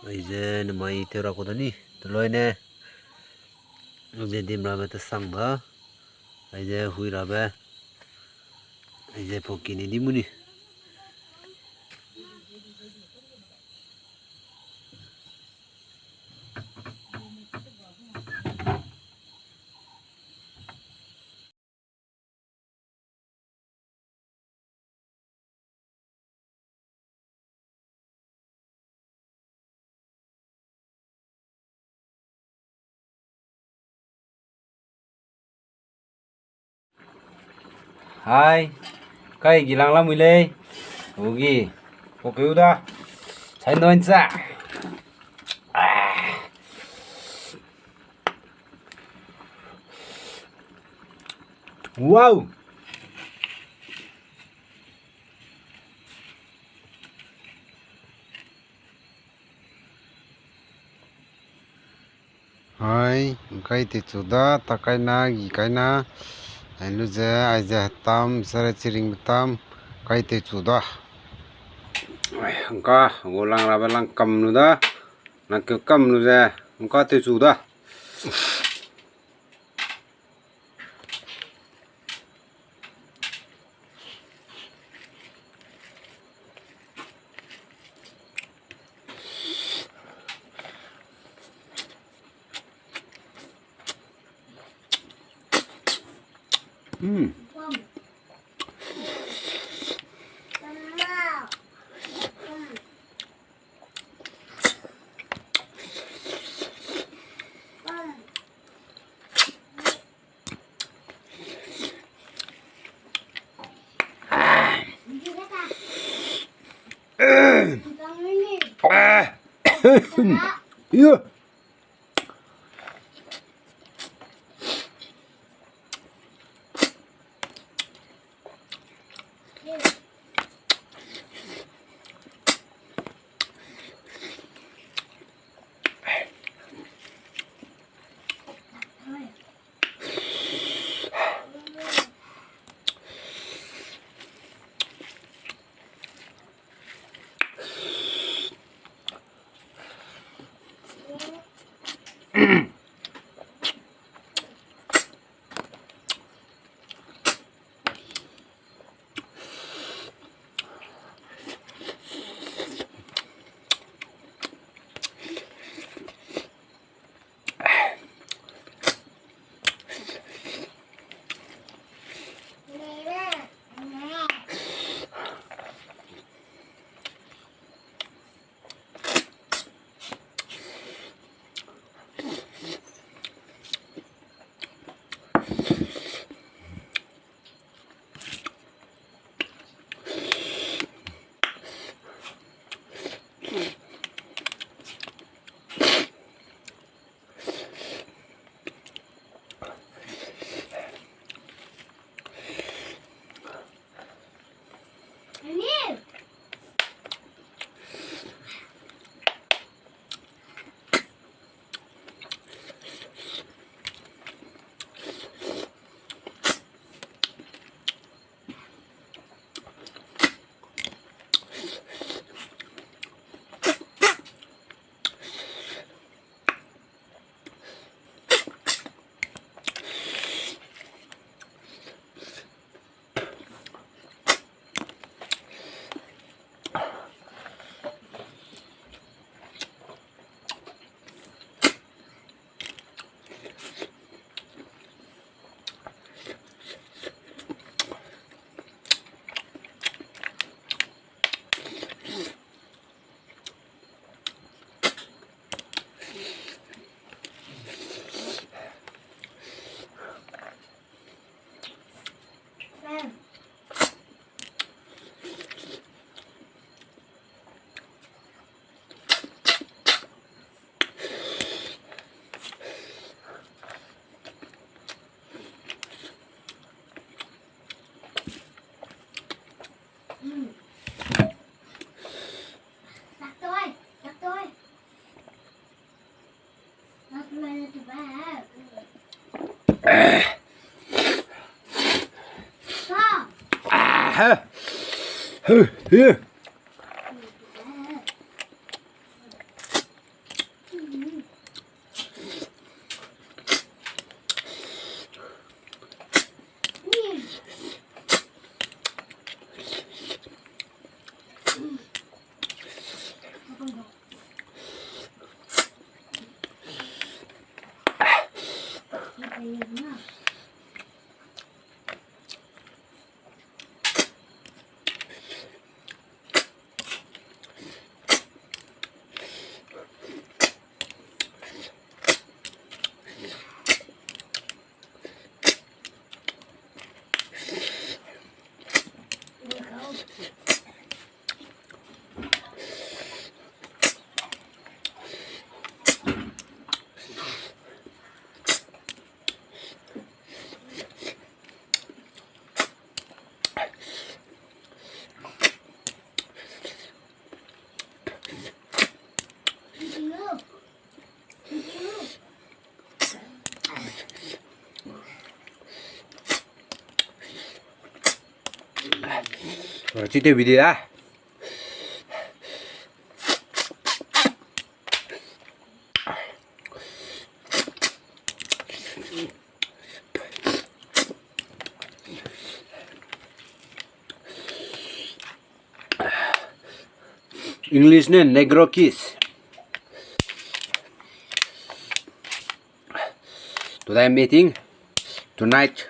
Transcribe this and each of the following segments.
이제 많이 되라거더니 들러이네 이제 딤라베트 상가 이제 후이라베 이제 복귀니 니무니 Hai, cây gilang lắm lê, ogi, có cứu đó, thấy nói ra, wow, hai, cây thì chủ đó, ta cây na, gì cây na, anh lúc giờ ai giờ tam, giờ chiring tam, cây thì chủ đó, có, ngô lang là bên lang cầm nữa đó, lang kêu cầm nữa giờ, không có thì chủ đó. Iya. Chỉ tiêu video á. English ne negro kiss. Today I'm meeting tonight.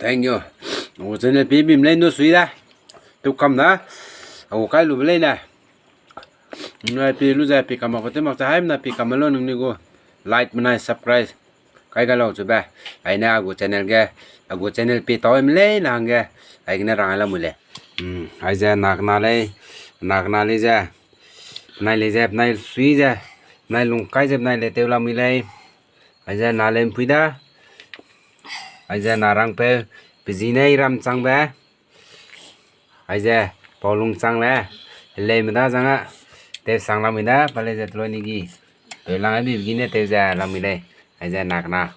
Thank you. Ủa trên này bìm lên nó suy ra. Tôi cầm đó. Ủa cái lùm lên này. Này pi lu ra pi cầm có thể mặc hai na pi cầm luôn nung go. Like mana subscribe. Cái lo coba. Ai na go channel ga. Go channel pi tao em lên là ga. Ai na rang la mule. Ai ra nak na le ra. Này le dẹp này suy ra. Này lùng cái dẹp này le teo la mile. Ai ra na lên pui da. Aja narang pe pizine ram chang ba aja polung chang la le meda janga te sang la meda pale ja tlo ni gi pe lang bi gine te ja la mi le aja nak na